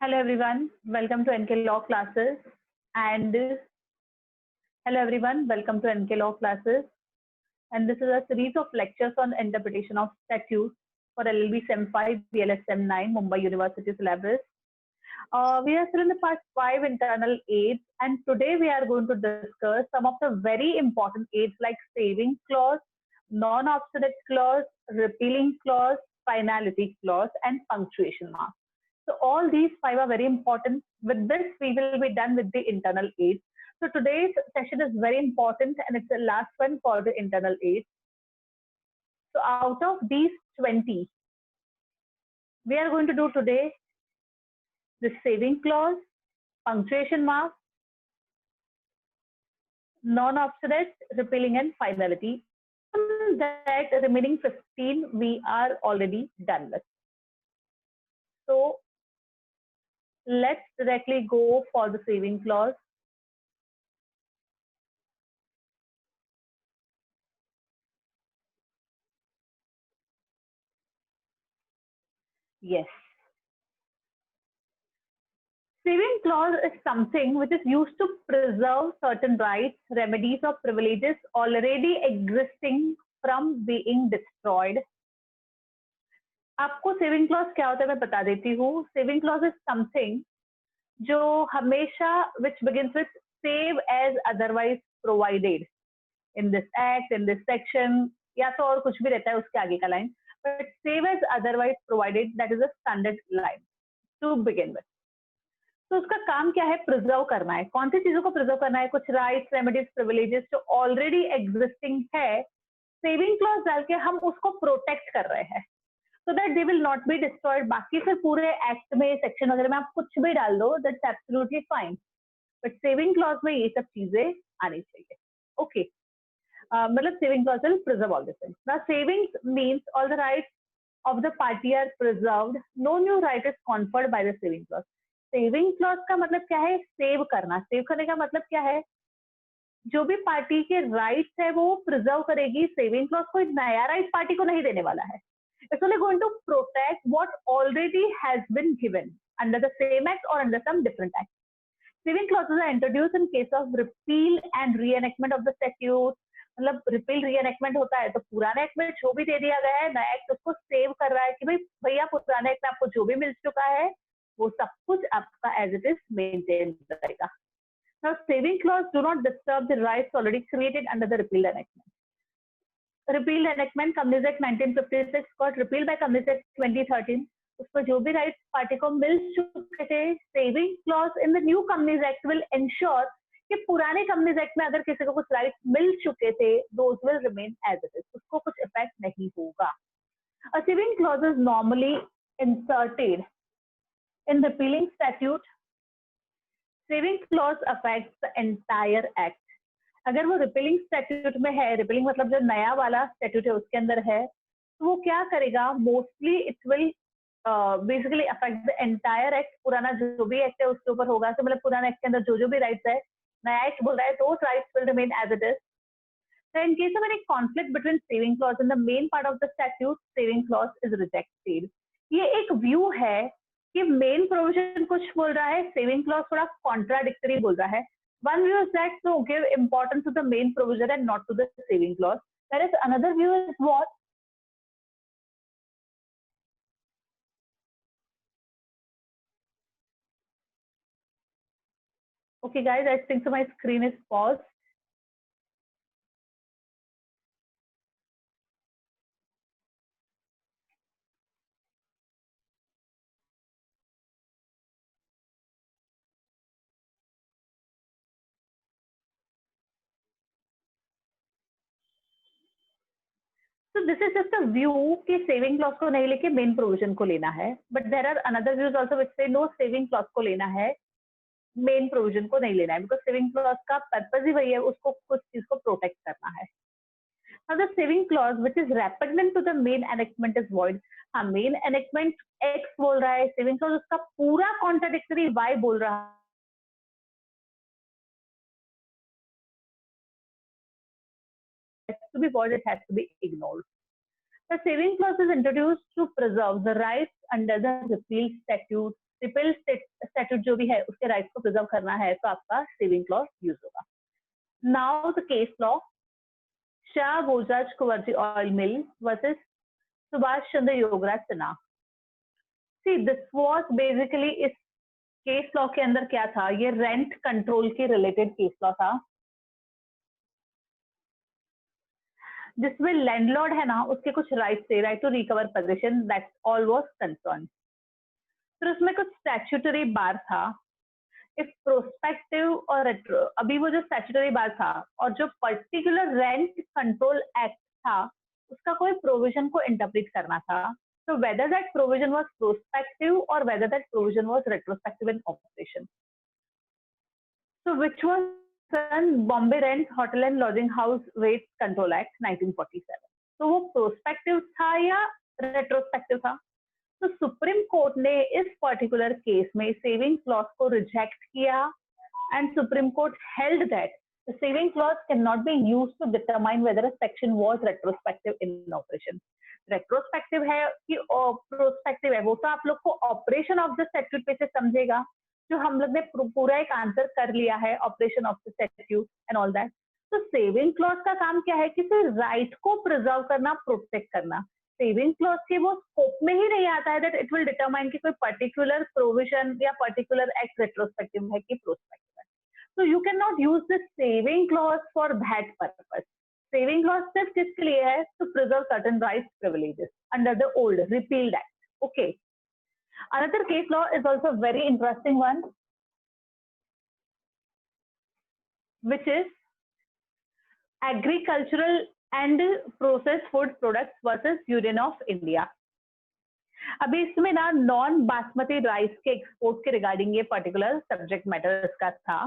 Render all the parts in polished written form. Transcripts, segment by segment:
Hello everyone, welcome to NK Law classes. And hello everyone, welcome to NK Law classes. And this is a series of lectures on interpretation of statutes for LLB Sem 5, BLS Sem 9, Mumbai University syllabus. We are still in the part 5 internal aids, and today we are going to discuss some of the very important aids like saving clause, non-obstinate clause, repealing clause, finality clause, and punctuation mark. So all these 5 are very important. With this, we will be done with the internal aids. So today's session is very important, and it's the last one for the internal aids. So out of these 20, we are going to do today the saving clause, punctuation mark, non-obstinate, repealing, and finality. That remaining 15 we are already done with. So let's directly go for the saving clause. Yes. Saving clause is something which is used to preserve certain rights, remedies, or privileges already existing from being destroyed. आपको saving clause क्या होता है मैं बता देती हूँ. Saving clause is something जो हमेशा which begins with save as otherwise provided in this act, in this section, या तो और कुछ भी रहता है उसके आगे का line, but save as otherwise provided, that is a standard line to begin with. तो उसका काम क्या है? प्रिजर्व करना है. कौन सी चीजों को प्रिजर्व करना है? कुछ राइट्स, रेमेडीज, प्रिविलेजेस जो ऑलरेडी एग्जिस्टिंग है, सेविंग क्लॉज डाल के हम उसको प्रोटेक्ट कर रहे हैं so that they will not be destroyed. बाकी फिर पूरे एक्ट में, सेक्शन वगैरह में आप कुछ भी डाल दो, that's absolutely fine, but saving clause में ये सब चीजें आनी चाहिए. ओके, मतलब saving clause will preserve all this things. Now savings means all the rights of the party are preserved, no new right is conferred by the saving clause. Saving clause का मतलब क्या है? सेव करना. Save करने का मतलब क्या है? जो भी पार्टी के राइट्स है वो प्रिजर्व करेगी. सेविंग क्लॉज कोई नया राइट पार्टी को नहीं देने वाला है. It's only going to protect what already has been given under the same act और under some different act. Saving clauses are introduced in case of repeal and reenactment of the statute. मतलब repeal reenactment होता है तो पुराने act में जो भी दे दिया गया है, नया एक्ट उसको सेव कर रहा है कि भाई भैया पुराने एक्ट में आपको जो भी मिल चुका है वो सब कुछ आपका एज इट इज मेंटेन रहेगा. Now, saving clause do not disturb the rights already created under the repealed enactment. Repealed enactment, Companies Act 1956 got repealed by Companies Act 2013. उसमें जो भी राइट्स पार्टी को मिल चुके थे, saving clause in the new companies act will ensure कि पुराने companies act में अगर किसी को कुछ राइट्स मिल चुके थे, those will remain as it is, उसको कुछ इफेक्ट नहीं होगा. A saving clause is normally inserted in repealing statute. Saving clause affects the entire act. अगर वो रिपीलिंग स्टैट्यूट में है, रिपीलिंग मतलब जो नया वाला स्टैट्यूट है उसके अंदर है, तो वो क्या करेगा? Mostly it will basically affect the entire act. पुराना जो भी एक्ट है उसके ऊपर होगा. तो मतलब पुराना एक्ट के अंदर जो भी राइट्स है, नया एक्ट बोल रहा है तो rights will remain as it is. So in case of any conflict between saving clause and the main part of the statute, saving clause is rejected. ये एक व्यू है कि मेन प्रोविजन कुछ बोल रहा है, सेविंग क्लॉज थोड़ा contradictory बोल रहा है. One view is that to give importance to the main provision and not to the saving clause. Whereas another view is what? Okay, guys, I think so my screen is paused. So this is just a view कि saving clause को नहीं लेके main provision को लेना है. But there are another views also which say no, saving clause को लेना है, मेन प्रोविजन को नहीं लेना है, बिकॉज सेविंग क्लॉज का पर्पज ही वही है, उसको कुछ चीज को प्रोटेक्ट करना है. Now the saving clause which is repugnant to the main enactment is void. हाँ, मेन एनेक्टमेंट X बोल रहा है, सेविंग क्लॉज उसका पूरा कॉन्ट्राडिक्टरी Y बोल रहा है. To be void, it has to be ignored. The saving clause is introduced to preserve the rights under the repealed statute repel statute जो भी है उसके राइट्स को प्रिजर्व करना है तो आपका सेविंग क्लॉज यूज होगा. Now the case law, Shah बोजाज Kuverji oil mill versus Subhash Chandra Yograj Sinha. See this was basically, इस केस लॉ के अंदर क्या था, ये रेंट कंट्रोल के रिलेटेड केस लॉ था, जिसमें लैंडलॉर्ड है ना उसके कुछ राइट थे, right to recover possession, that all was concern. फिर उसमें कुछ स्टैट्यूटरी बार था, इफ प्रोस्पेक्टिव और रेट्रो. अभी वो जो स्टैट्यूटरी बार था और जो पर्टिकुलर रेंट कंट्रोल एक्ट था उसका कोई प्रोविजन को इंटरप्रेट करना था. So whether that provision was prospective or whether that provision was retrospective in operation. So which was done, Bombay Rent Hotel and Lodging House Rates Control Act 1947. तो वो prospective था या retrospective था? तो supreme Court ने इस particular case में saving clause को रिजेक्ट किया and supreme court held that the saving clause cannot be used to determine whether a section was retrospective in operation. Retrospective है कि प्रोस्पेक्टिव है वो तो आप लोग को ऑपरेशन ऑफ द स्टैट्यूट पे से समझेगा, जो हम लोग ने पूरा एक आंसर कर लिया है, operation of the statute and all that. तो सेविंग क्लॉज का काम क्या है कि सिर्फ राइट को प्रिजर्व करना, प्रोटेक्ट करना. सेविंग क्लॉज के वो स्कोप में ही नहीं आता है दैट इट विल डिटरमाइन कि कोई पर्टिकुलर प्रोविजन या पर्टिकुलर एक्ट रेट्रोस्पेक्टिव है कि प्रोस्पेक्टिव है. So you cannot use this saving clause for that purpose. Saving clause सिर्फ किसके लिए है? To preserve certain rights, privileges under the old repealed act. Okay. Another case law is also a very interesting one, which is agricultural and processed food products versus Union of India. अभी इसमें ना non basmati rice के export के regarding ये particular subject matter इसका था.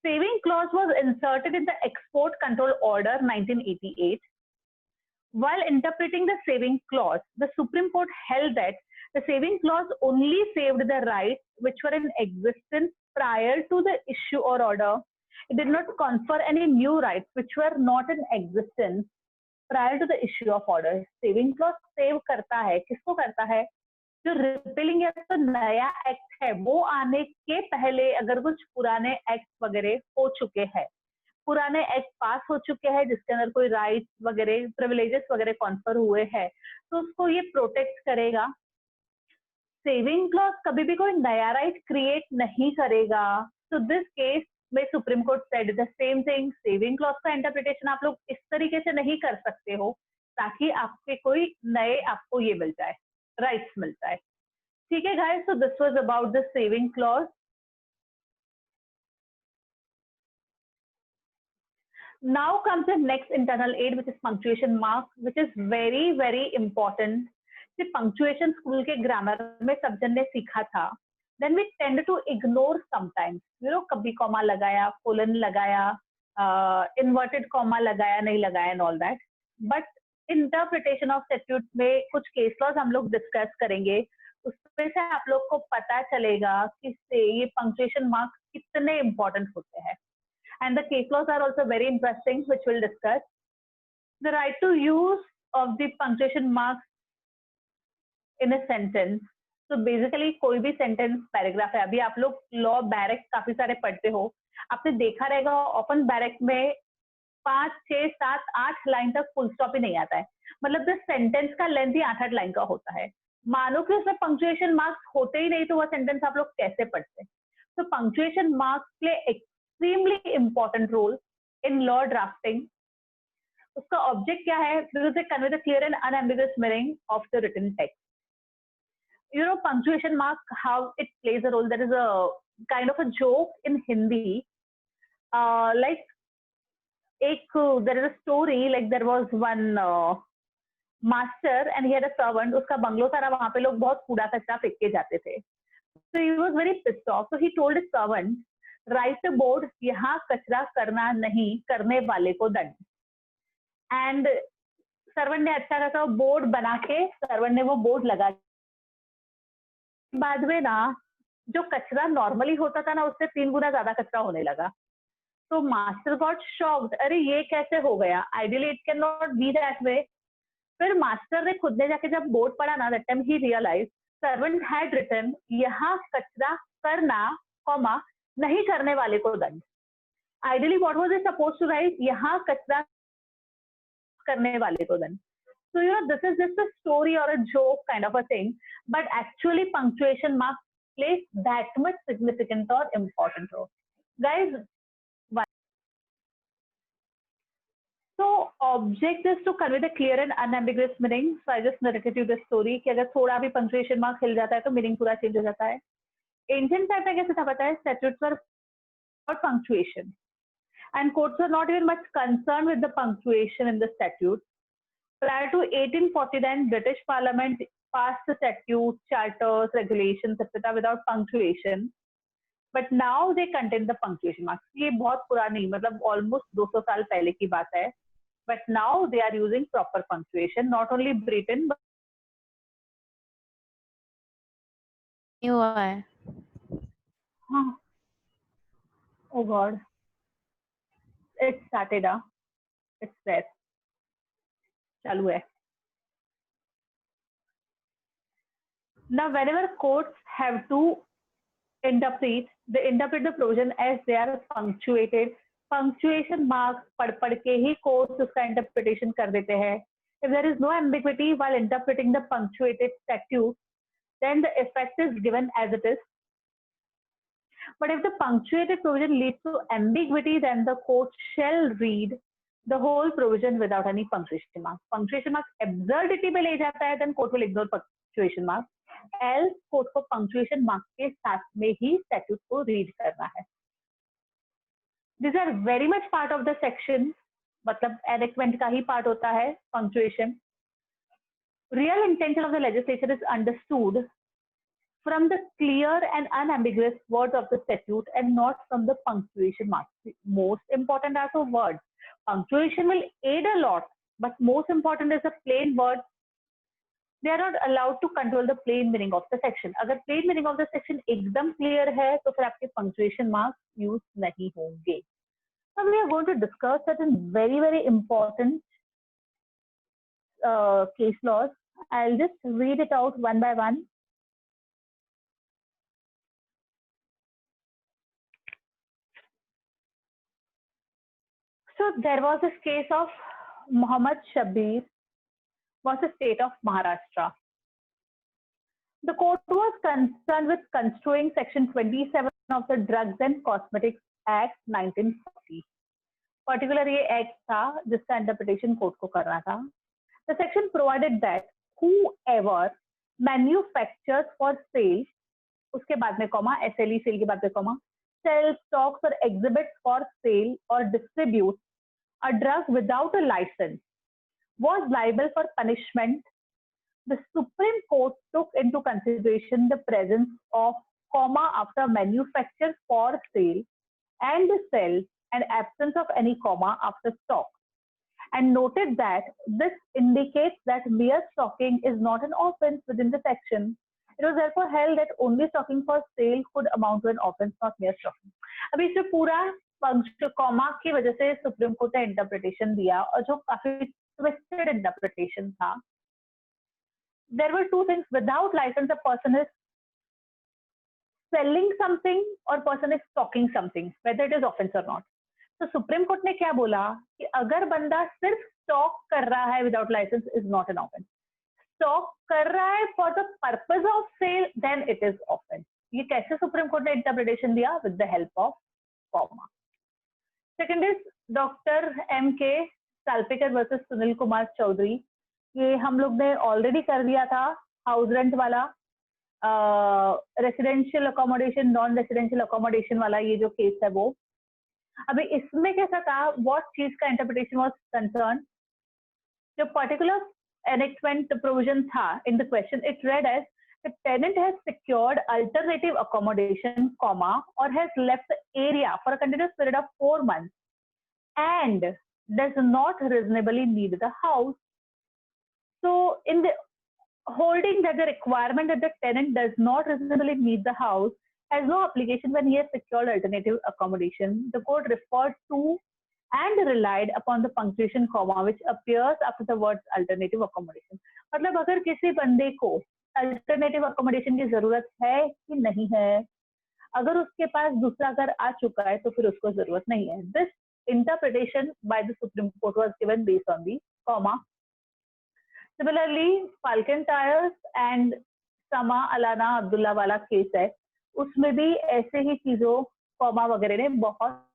Saving clause was inserted in the Export Control Order 1988. While interpreting the saving clause, the Supreme Court held that the saving clause only saved the rights which were in existence prior to the issue or order. It did not confer any new rights which were not in existence prior to the issue of order. Saving clause save करता है, किसको करता है? जो repealing या तो नया act है वो आने के पहले अगर कुछ पुराने एक्ट वगैरह हो चुके हैं, पुराने एक्ट पास हो चुके हैं जिसके अंदर कोई राइट्स वगैरह, प्रिविलेजेस वगैरह कॉन्फर हुए हैं, तो उसको ये प्रोटेक्ट करेगा. सेविंग क्लॉज कभी भी कोई नया राइट क्रिएट नहीं करेगा. तो दिस केस में supreme court said the same thing. Saving clause का इंटरप्रिटेशन आप लोग इस तरीके से नहीं कर सकते हो ताकि आपके कोई नए आपको ये मिल जाए, राइट्स मिलता है. ठीक है guys, so this was about the saving clause. Now comes the next internal aid which is punctuation mark, which is very very important. कि पंक्चुएशन स्कूल के ग्रामर में सब जन ने सीखा था. Then we tend to ignore sometimes, you know, कभी comma लगाया, कोलन लगाया, इन्वर्टेड कॉमा लगाया, नहीं लगाया and all that. But interpretation of statute में कुछ केस लॉज हम लोग डिस्कस करेंगे, उसमें से आप लोग को पता चलेगा कि ये पंक्चुएशन मार्क्स कितने इंपॉर्टेंट होते हैं. And the case laws are also very interesting which will discuss. The right to use of the punctuation marks in a sentence. तो बेसिकली कोई भी सेंटेंस पैराग्राफ है, अभी आप लोग लॉ बैरक काफी सारे पढ़ते हो, आपने देखा रहेगा ऑफन बैरक में 5, 6, 7, 8 लाइन तक फुल स्टॉप ही नहीं आता है. मतलब द सेंटेंस का लेंथ ही 8-8 लाइन का होता है. मानो कि उसमें पंक्चुएशन मार्क्स होते ही नहीं तो वह सेंटेंस आप लोग कैसे पढ़ते? तो punctuation marks play extremely important role in law drafting. उसका ऑब्जेक्ट क्या है? To convey the clear and unambiguous meaning of the written text. You know, punctuation mark, how it plays a role. That is a kind of a joke in Hindi. Like, there is a story, like there was one master and he had a servant. उसका bungalow सारा वहाँ पे लोग बहुत कूड़ा कचरा फेंक के जाते थे. So he was very pissed off. So he told his servant, write a board, यहाँ कचरा करना नहीं, करने वाले को दंड. And servant ने अच्छा खासा बोर्ड बना के servant ने वो बोर्ड लगा. बाद में ना जो कचरा नॉर्मली होता था ना उससे 3 गुना ज्यादा कचरा होने लगा. तो मास्टर गॉट शॉक्ड, अरे ये कैसे हो गया? Ideally it can not be that way. फिर मास्टर ने खुद ने जाके जब बोर्ड पढ़ा ना, दैट टाइम ही रियलाइज servant had written, यहाँ कचरा करना, comma, नहीं करने वाले को दंड. Ideally, what was it supposed to write? यहाँ कचरा करने वाले को दंड. So, this is just a story or a joke kind of a thing, but actually punctuation marks play that much significant or important role. Guys, so object is to convey the clear and unambiguous meaning. So I just narrated you the story कि अगर थोड़ा भी punctuation mark हिल जाता है तो meaning पूरा change हो जाता है. Ancient time में कैसे था पता है? Statutes were about punctuation, and courts were not even much concerned with the punctuation in the statutes. Prior to 1849, British Parliament passed the statutes, charters, regulations, etc. without punctuation. But now they contain the punctuation marks. ये बहुत पुरानी, मतलब almost 200 साल पहले की बात है. But now they are using proper punctuation. Not only Britain, but हुआ है. Oh God, it started. It's there. चालू है. Now, whenever courts have to interpret, they interpret the provision as they are punctuated. Punctuation marks पढ़ के ही courts उसका interpretation कर देते हैं. If there is no ambiguity while interpreting the punctuated statute, then the effect is given as it is. But if the punctuated provision leads to ambiguity, then the court shall read the whole provision without any punctuation marks. Punctuation marks absurdity में ले जाता है, then court will ignore punctuation marks. Else court को punctuation marks के साथ में ही statute को read करना है. These are very much part of the section. मतलब enactment का ही part होता है punctuation. Real intention of the legislature is understood from the clear and unambiguous words of the statute and not from the punctuation marks. Most important are the words. Punctuation will aid a lot, but most important is the plain words. They are not allowed to control the plain meaning of the section. अगर plain meaning of the section एकदम clear है, तो फिर आपके punctuation marks use नहीं होंगे. Now we are going to discuss certain very, very important case laws. I'll just read it out one by one. So there was this case of Muhammad Shabir versus state of Maharashtra. The court was concerned with construing section 27 of the Drugs and Cosmetics Act 1940. Particular ये act था जिसका interpretation court को करना था. The section provided that whoever manufactures for sale, उसके बाद में comma, SLE sale के बाद में comma, sells, stocks or exhibits for sale or distributes a drug without a license was liable for punishment. The Supreme Court took into consideration the presence of comma after manufacture for sale and sell and absence of any comma after stock, and noted that this indicates that mere stocking is not an offense within the section. It was therefore held that only stocking for sale could amount to an offense, not mere stocking. अभी इसमें पूरा comma की वजह से supreme Court ने interpretation दिया और जो काफी ट्विस्टेड इंटरप्रिटेशन था. There were two things. Without license, a person is selling something or person is stocking something, whether it is offense or not. तो सुप्रीम कोर्ट ने क्या बोला कि अगर बंदा सिर्फ स्टॉक कर रहा है without licence is not an offence. Stock कर रहा है for the purpose of sale, then it is offence. ये कैसे सुप्रीम कोर्ट ने इंटरप्रिटेशन दिया? With the help of comma. Second is doctor M.K. Salpekar versus Sunil Kumar Chaudhary. ये हम लोग ने ऑलरेडी कर दिया था, हाउस रेंट वाला, residential accommodation, non residential accommodation वाला ये जो केस है वो. अभी इसमें कैसा था, व्हाट चीज का इंटरप्रिटेशन वाज कंसर्न, जो पर्टिकुलर एनेक्टमेंट प्रोविजन था in the question, it read as the tenant has secured alternative accommodation comma और has left the area for a continuous period of 4 months and does not reasonably need the house. So in the holding that the requirement that the tenant does not reasonably need the house has no application when he has secured alternative accommodation, the court referred to and relied upon the punctuation comma which appears after the words alternative accommodation. मतलब अगर किसी बंदे को alternative accommodation की जरूरत है कि नहीं है, अगर उसके पास दूसरा घर आ चुका है तो फिर उसको जरूरत नहीं है. This interpretation by the Supreme Court was given based on the comma. Similarly, Falcon Tires and समा अलाना अब्दुल्ला वाला केस है, उसमें भी ऐसे ही चीजों कॉमा वगैरह ने बहुत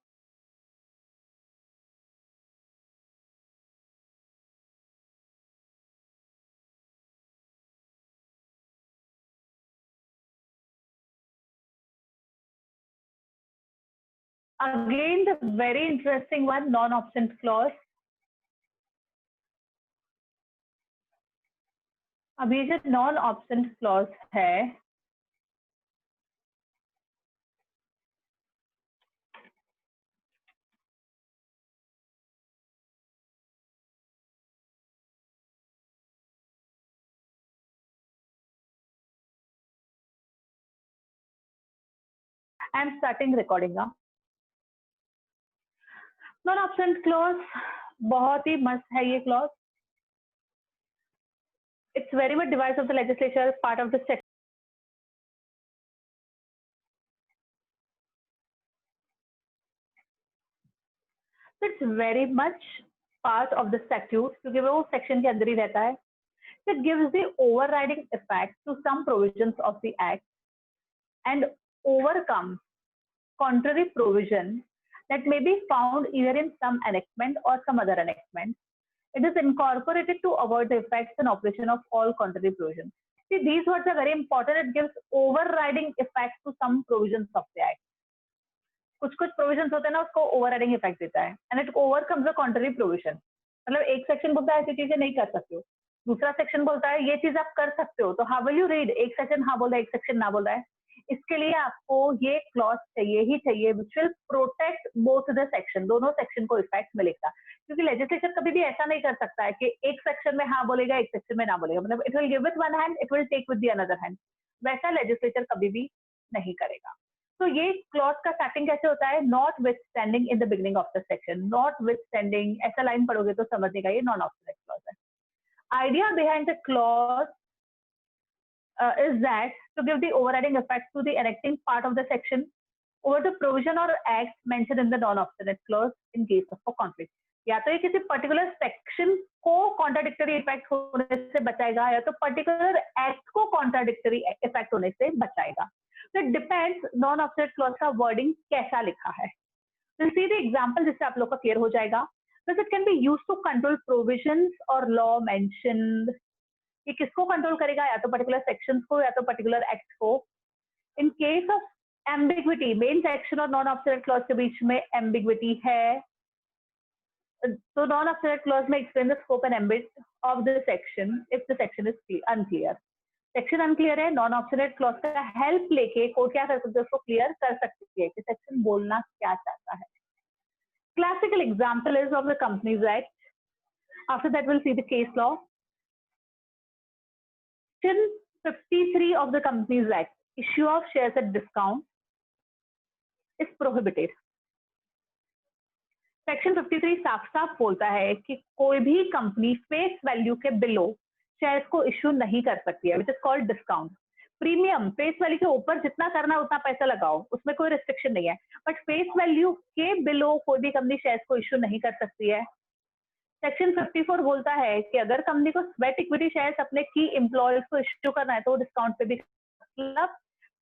again the very interesting one, non-option clause. अब ये जो नॉन ऑप्शन क्लॉज है, I am starting recording now. Non option clause बहुत ही मस्त है ये clause. It's very much device of the legislature, part of the section. It's very much part of the statute क्योंकि वो सेक्शन के अंदर ही रहता है. It gives the overriding effect to some provisions of the act and overcomes contrary provision that may be found either in some enactment or some other enactment. It is incorporated to avoid the effects and operation of all contrary provisions. See, these words are very important. It gives overriding effect to some provisions of the act. कुछ कुछ provision होते हैं ना, उसको overriding effect देता है. And it overcomes the contrary provision. मतलब एक सेक्शन बोलता है ऐसी चीजें नहीं कर सकते हो, दूसरा सेक्शन बोलता है ये चीज आप कर सकते हो. तो हाउ विल यू रीड? एक सेक्शन हाँ बोल रहा है, एक सेक्शन ना बोल रहा है. इसके लिए आपको ये क्लॉज चाहिए ही चाहिए which will protect both the section. दोनों सेक्शन को इफेक्ट मिलेगा, क्योंकि लेजिस्लेचर कभी भी ऐसा नहीं कर सकता है कि एक सेक्शन में हाँ बोलेगा, एक सेक्शन में ना बोलेगा. मतलब it will give with one hand, it will take with the another hand. वैसा लेजिस्लेचर कभी भी नहीं करेगा. तो ये क्लॉज का स्टार्टिंग कैसे होता है? Not with standing in the beginning of the section. Not with standing ऐसा लाइन पढ़ोगे तो समझने का ये नॉन ऑब्सोलेट क्लॉज है. Idea behind the clause is that to give the overriding effect to the enacting part of the section over the provision or act mentioned in the non-obstinate clause in case of a conflict. या तो ये किसी particular section को contradictory effect होने से बचाएगा, या तो पर्टिकुलर एक्ट को कॉन्ट्राडिक्टरी इफेक्ट होने से बचाएगा. So it depends non obsolete clause का वर्डिंग कैसा लिखा है. तो सी द एग्जांपल जिससे आप लोग का क्लियर हो जाएगा. Because it can be used to control provisions or law mentioned. ये किसको कंट्रोल करेगा? या तो पर्टिकुलर सेक्शंस को या तो पर्टिकुलर एक्ट को. इन case of ambiguity, main section और नॉन ऑब्सोलेट क्लॉज के बीच में एम्बिग्विटी है, तो नॉन ऑब्सोलेट क्लॉज में explain the scope and ambit of the section if the section is unclear. Section unclear है, नॉन ऑब्सोलेट क्लॉज का help लेके court क्या कर सकते हैं? उसको क्लियर कर सकती है कि सेक्शन बोलना क्या चाहता है. Classical example is of the companies act. After that will see the case law. Section 53 of the Companies Act, issue of shares at discount is prohibited. Section 53 साफ साफ बोलता है कि कोई भी कंपनी फेस वैल्यू के बिलो शेयर्स को issue नहीं कर सकती है, which is called discount. Premium face value के ऊपर जितना करना है उतना पैसा लगाओ, उसमें कोई रिस्ट्रिक्शन नहीं है. बट फेस वैल्यू के बिलो कोई भी कंपनी शेयर्स को इश्यू नहीं कर सकती है. सेक्शन 54 बोलता है कि अगर कंपनी को स्वेट इक्विटी शेयर्स अपने की एम्प्लॉयज को इश्यू करना है तो डिस्काउंट पे भी, मतलब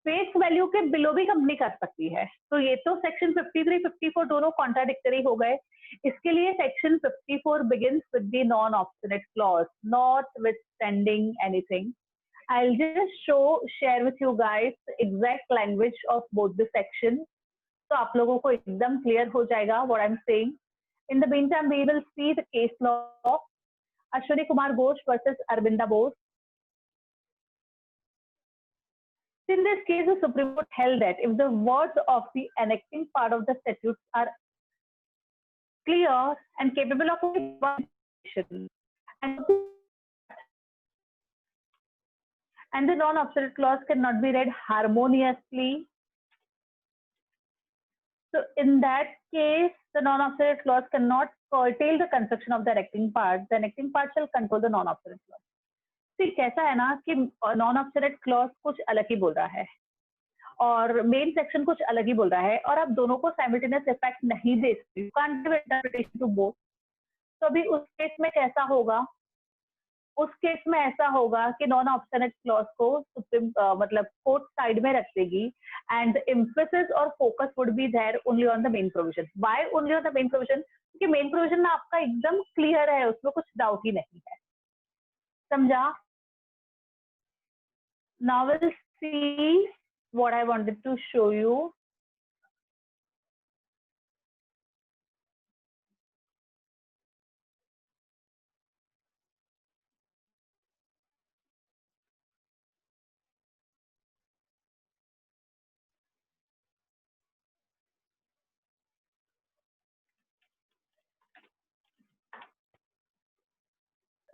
फेस वैल्यू के बिलो भी कंपनी कर सकती है. तो ये तो सेक्शन 53 54 दोनों कॉन्ट्राडिक्टरी हो गए. इसके लिए section 54 begins with the non obstinate clause, not withstanding anything. I'll just share with you guys the exact language of both the sections, तो आप लोगों को एकदम क्लियर हो जाएगा what I'm saying. In the meantime, we will see the case law. Ashwani Kumar Ghosh versus Arvinda Bose. In this case, the Supreme Court held that if the words of the enacting part of the statutes are clear and capable of interpretation, and the non-obsolete clause cannot be read harmoniously, so in that case, the non-obsolete clause cannot curtail the construction of the enacting part. The enacting part shall control the non-obsolete clause. ठीक कैसा है ना कि non obsolete clause कुछ अलग ही बोल रहा है और मेन सेक्शन कुछ अलग ही बोल रहा है और आप दोनों को साइमल्टेनियस इफेक्ट नहीं दे सकते, you can't give interpretation to both. तो अभी उस केस में कैसा होगा, उस केस में ऐसा होगा कि नॉन ऑब्सोलेट क्लॉज को सुप्रीम मतलब कोर्ट साइड में रख देगी एंड एम्फेसिस और focus would be there only on the main provision. Why only on the main provision? क्योंकि मेन प्रोविजन ना आपका एकदम क्लियर है, उसमें कुछ डाउट ही नहीं है, समझा? Now we'll see what I wanted to show you.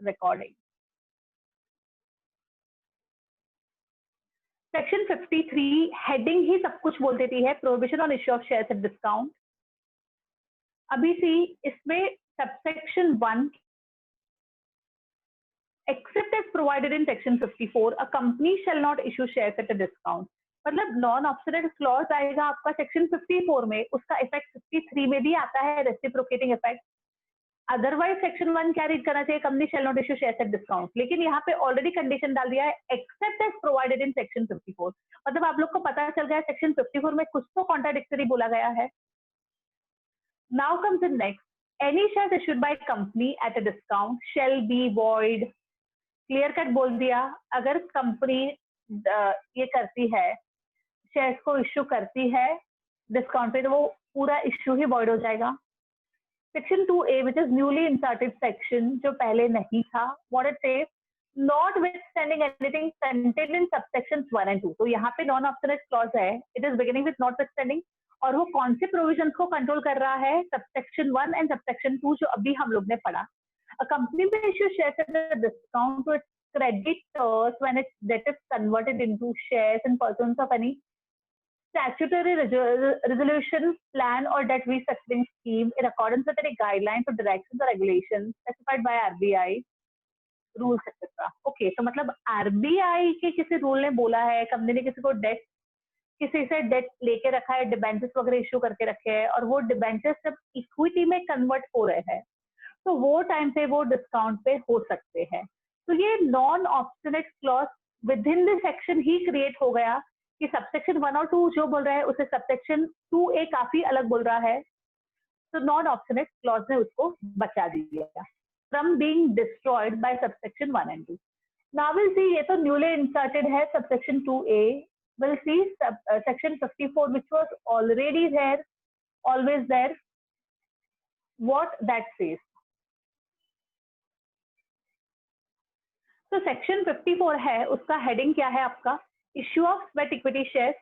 Recording. Section 53 heading ही सब कुछ बोल देती है, prohibition on issue of shares at discount. अभी सी इसमें subsection 1 except as provided in section 54 a company shall not issue shares at a discount। मतलब non obsolete clause आएगा आपका सेक्शन 54 में, उसका इफेक्ट 53 में भी आता है, रेसिप्रोकेटिंग इफेक्ट। अदरवाइज सेक्शन 1 क्या रीड करना चाहिए, company shall not issue shares at discount, लेकिन यहाँ पे ऑलरेडी कंडीशन डाल दिया है except as provided in section 54। मतलब आप लोग को पता चल गया सेक्शन 54 में कुछ तो कॉन्ट्राडिक्टरी बोला गया है। Now comes in next, any shares issued by company at a discount shall be void. Clear cut बोल दिया, अगर कंपनी ये करती है, शेयर्स को इश्यू करती है डिस्काउंट पे, तो वो पूरा इश्यू ही वॉइड हो जाएगा। Section 2A which is newly inserted section जो पहले नहीं था, what it says, notwithstanding anything contained in subsections 1 and 2। तो यहाँ पे नॉन ऑब्सोलेट क्लॉज है, it is beginning with notwithstanding, और वो कौन से प्रोविजंस को कंट्रोल कर रहा है, सबसेक्शन 1 एंड सबसेक्शन 2 जो अभी हम लोग ने पढ़ा। A company may issue shares at a discount to its creditors when its debt is converted into shares in pursuance of any statutory resolution plan or debt restructuring scheme in accordance with any guidelines or directions or regulations specified by RBI rules etc। Okay, तो मतलब RBI के किसी rule ने बोला है company ने किसी को डेट, किसी से डेट लेके रखा है, डिबेंचर्स वगैरह इश्यू करके रखे हैं और वो डिबेंचर्स जब इक्विटी में कन्वर्ट हो रहे हैं तो वो टाइम पे वो डिस्काउंट पे हो सकते हैं। तो ये non obsolete clause with in this section he create हो गया कि सबसेक्शन 1 और 2 जो बोल रहा है उसे सबसेक्शन 2A काफी अलग बोल रहा है, तो नॉन ऑब्सोलेट क्लॉज ने उसको बचा दिया from being destroyed by subsection 1 and 2। Now will see, ये तो न्यूली इंसर्टेड है subsection 2A। Will see section 54 which was already there, always there, what that says. तो सेक्शन 54 है, उसका हेडिंग क्या है आपका, issue of sweat equity shares,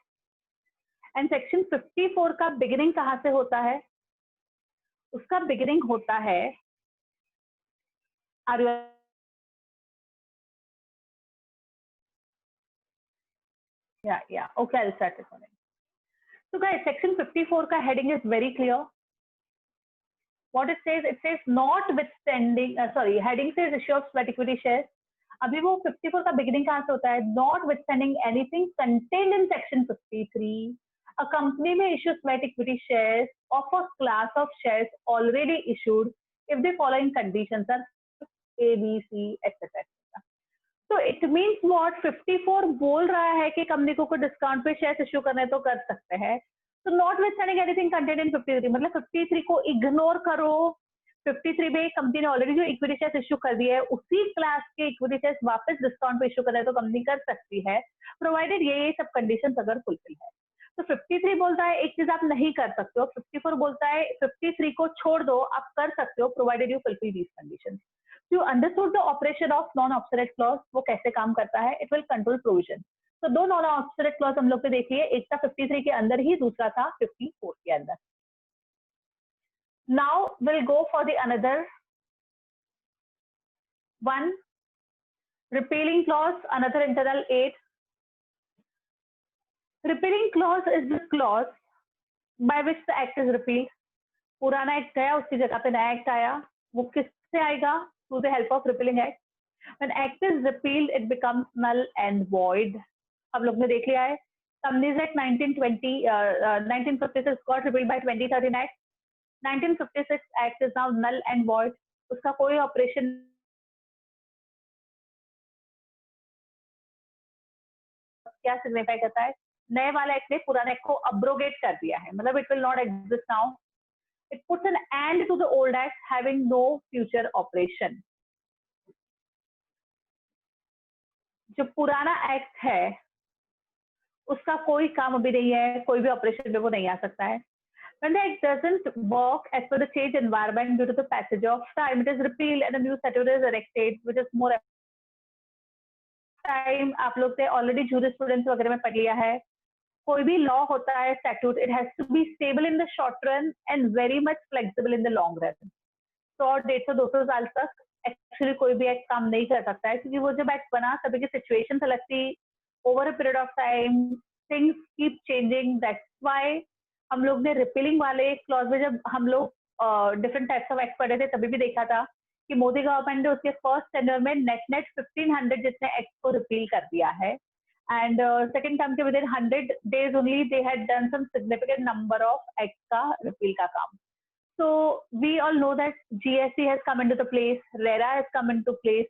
and section 54 का बिगिनिंग कहां से होता है, उसका बिगिनिंग होता है, आर यू, या okay, I will start this one. So guys, section 54 का heading is very clear. What it says notwithstanding, heading says issue of sweat equity shares। अभी वो 54 का beginning कहाँ से होता है, notwithstanding anything contained in section 53, a company may issue sweat equity shares of a class of shares already issued if the following conditions are A, B, C, etc. तो it means what, 54 बोल रहा है कि company को कोई discount पे share issue करने तो कर सकते हैं। तो not withstanding anything content in 53, मतलब 53 को इग्नोर करो। 53 में कंपनी ने ऑलरेडी जो इक्विटी शेयर इश्यू कर दिया है उसी क्लास के इक्विटी शेयर वापस डिस्काउंट पे इश्यू करना है तो कंपनी कर सकती है, प्रोवाइडेड ये सब कंडीशन अगर फुलफिल है। तो 53 बोलता है एक चीज आप नहीं कर सकते हो, 54 बोलता है 53 को छोड़ दो, आप कर सकते हो provided you fulfil these conditions. You understood the operation of non-obsolete clause, वो कैसे काम करता है, it will control provision। तो दो नॉन ऑब्सोलेट क्लॉज हम लोग ने देखी है, एक था 53 के अंदर ही, दूसरा था 54 के अंदर। Now will go for the another one, repealing clause, another internal 8। Repealing clause is the clause by which the act is repealed. पुराना एक्ट गया, उसकी जगह पे नया एक्ट आया, वो किससे आएगा, through the help of repealing act. When act is repealed, it becomes null and void. हम लोग ने देख लिया है Companies Act 1956 got repealed by 2013 Act. 1956 Act is now null and void. उसका कोई ऑपरेशन क्या सिग्निफाई करता है? नए वाले एक्ट ने पुराने एक्ट को अब्रोगेट कर दिया है, मतलब it will not exist now. It puts an end to the old act having no future operation. जो पुराना एक्ट है उसका कोई काम अभी नहीं है, कोई भी ऑपरेशन में वो नहीं आ सकता है. When the act doesn't work as per the changed environment due to the passage of time, it is repealed and a new statute is erected, which is more time. आप लोग ने ऑलरेडी जूरिस्प्रूडेंस वगैरह में पढ़ लिया है. कोई भी लॉ होता है statute, it has to be stable in the short run and very much flexible in the long run. 100-150 साल तक एक्चुअली कोई भी एक्ट काम नहीं कर सकता है, क्योंकि वो जब एक्ट बना तभी की सिचुएशन अलग थी. Over a period of time things keep changing. That's why हम लोग ने रिपीलिंग वाले क्लॉज में जब हम लोग डिफरेंट टाइप्स ऑफ एक्ट पढ़े थे तभी भी देखा था कि मोदी गवर्नमेंट ने उसके फर्स्ट टेन्योर में नेट 1500 जितने एक्ट को रिपील कर दिया है. And second term के within 100 days only they had done some significant number of acts का repeal का काम. So we all know that GST has come into the place, RERA has come into place,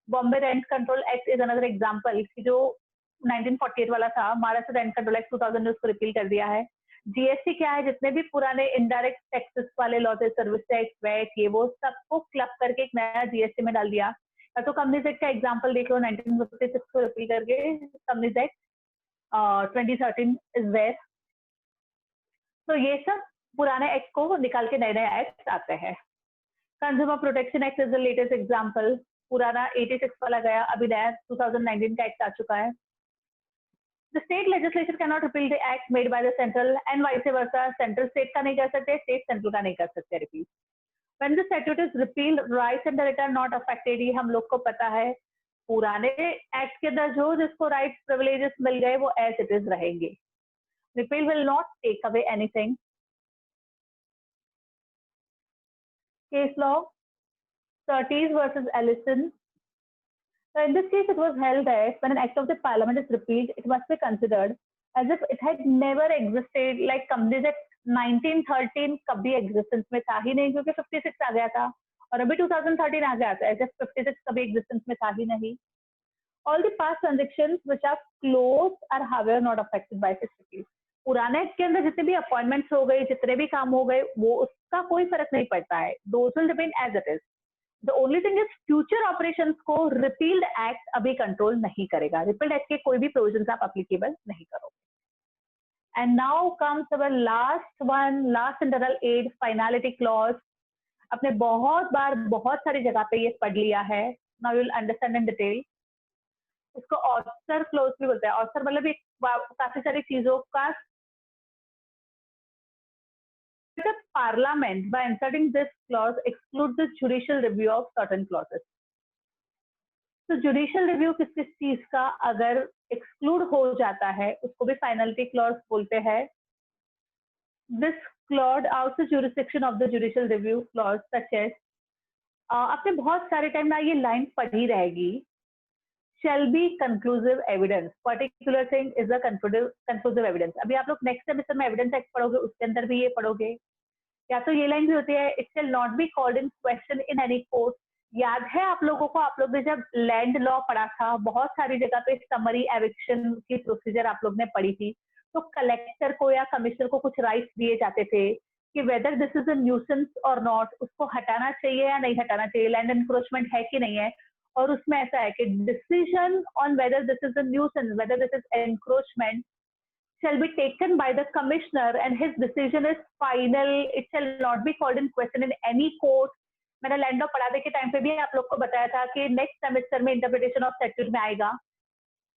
Bombay Rent Control Act is another example कि जो 1948 वाला था, Maharashtra rent control act 2000 ने उसको repeal कर दिया है. जीएसटी क्या है, जितने भी पुराने इनडायरेक्ट टैक्सेस वाले लॉज है, सर्विस टैक्स, वैट, ये वो सबको क्लब करके एक नया जीएसटी में डाल दिया. तो कंपनीज एक्ट का एग्जांपल देख लो, 1956 को रिपील करके कंपनीज एक्ट 2013 इज देयर. तो ये सब पुराने एक्ट को निकाल के नए नए एक्ट आते हैं. Consumer protection act is the latest example. पुराना 86 वाला गया, अभी नया 2019 का एक्ट आ चुका है. The state legislature cannot repeal the act made by the central and vice versa. Central state का नहीं कर सकते, state central का नहीं कर सकते repeal. When the statute is repealed, rights and the right are not affected. ये हम लोग को पता है. पुराने एक्ट के अंदर जो जिसको राइट्स प्रिविलेजेस मिल गए वो एज इट इज रहेंगे. Repeal will not take away anything. Case law, Surtees versus Ellison. So in this case, it was held that when an act of the parliament is repealed, it must be considered as if it had never existed. Like Companies Act 1913 कभी existence में था ही नहीं, क्योंकि 56 आ गया था, और अभी 2013 आ गया था, as if 56 कभी existence में था ही नहीं. All the past transactions which are closed are however not affected by this repeal. पुराने एक्ट के अंदर जितने भी अपॉइंटमेंट्स हो गए, जितने भी काम हो गए, वो उसका कोई फर्क नहीं पड़ता है. Those will remain as it is. The only thing is future operations को repealed act अभी कंट्रोल नहीं करेगा. repealed act के कोई भी प्रोविजंस आप अप्लीकेबल नहीं करोगे. And now comes our last one, last internal aid, finality clause. आपने बहुत बार बहुत सारी जगह पे ये पढ़ लिया है. Now you will understand in detail. इसको ऑथर क्लोज भी बोलते हैं. ऑथर मतलब एक काफी सारी चीजों का the parliament by inserting this clause excludes the judicial review of certain clauses. तो judicial review किस किस चीज का अगर exclude हो जाता है उसको भी finality clause बोलते हैं. This clause out the jurisdiction of the judicial review clause such as आपने बहुत सारे टाइम ना ये लाइन पढ़ी रहेगी. Shall be conclusive evidence. Particular thing is a conclusive evidence. अभी आप लोग नेक्स्ट सेमेस्टर में एविडेंस एक्ट पढ़ोगे, उसके अंदर भी ये पढ़ोगे. या तो ये लाइन भी होती है, it shall not be called in question in any court. याद है आप लोगों को, आप लोग ने जब लैंड लॉ पढ़ा था, बहुत सारी जगह पे समरी एविक्शन की प्रोसीजर आप लोग ने पढ़ी थी. तो कलेक्टर को या कमिश्नर को कुछ राइट्स दिए जाते थे कि whether this is a nuisance और नॉट, उसको हटाना चाहिए या नहीं हटाना चाहिए, लैंड एनक्रोचमेंट है कि नहीं है. और उसमें ऐसा है कि decision on whether this is a nuisance, whether this is encroachment shall be taken by the commissioner and his decision is final. It shall not be called in question in any court. मैंने land law पढ़ाने के time पे भी आप लोग को बताया था कि नेक्स्ट सेमेस्टर में इंटरप्रिटेशन ऑफ स्टैट्यूट में आएगा,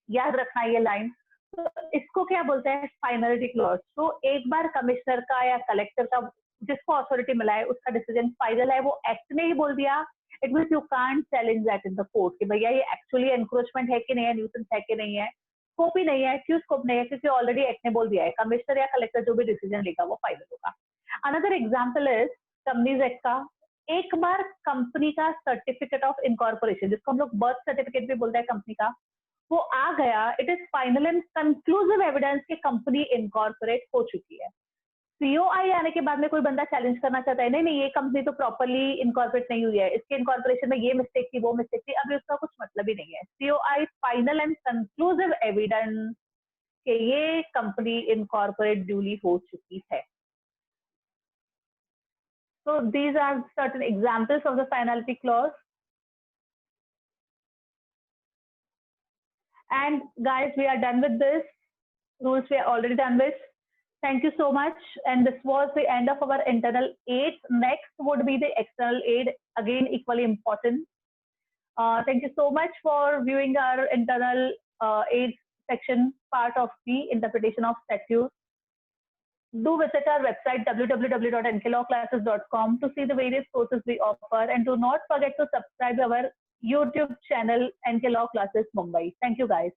याद रखना ये लाइन. तो इसको क्या बोलते हैं, फाइनलिटी क्लॉज. तो एक बार कमिश्नर का या कलेक्टर का जिसको अथॉरिटी मिला है उसका डिसीजन फाइनल है, वो एक्ट ने ही बोल दिया, it means you can't challenge that in the court कि भैया ये एक्चुअली एनक्रोचमेंट है कि नहीं है, न्यूसेंस है कि नहीं है. स्कोप ही नहीं है. क्यों स्कोप नहीं है? क्योंकि ऑलरेडी एक्ट ने बोल दिया है. कमिश्नर या कलेक्टर जो भी डिसीजन लेगा वो फाइनल होगा. Another example is companies act का एक बार कंपनी का सर्टिफिकेट ऑफ इनकॉर्पोरेशन, जिसको हम लोग बर्थ सर्टिफिकेट भी बोलते हैं कंपनी का, वो आ गया, it is final and conclusive evidence कि कंपनी इनकॉर्पोरेट हो चुकी है। सीओआई आने के बाद में कोई बंदा चैलेंज करना चाहता है, नहीं नहीं ये कंपनी तो प्रॉपरली इनकॉर्पोरेट नहीं हुई है, इसके इनकॉर्पोरेशन में ये मिस्टेक थी, वो मिस्टेक थी, अभी उसका कुछ मतलब ही नहीं है। COI final and conclusive evidence कि ये कंपनी इनकॉर्पोरेट ड्यूली हो चुकी है। So these are certain examples of the finality clause. And guys, we are done with this. Rules we are already done with. Thank you so much. And this was the end of our internal aid. Next would be the external aid, again equally important. Thank you so much for viewing our internal aid section part of the interpretation of statutes. Do visit our website www.nklawclasses.com to see the various courses we offer, and do not forget to subscribe our YouTube channel NK Law Classes Mumbai. Thank you guys.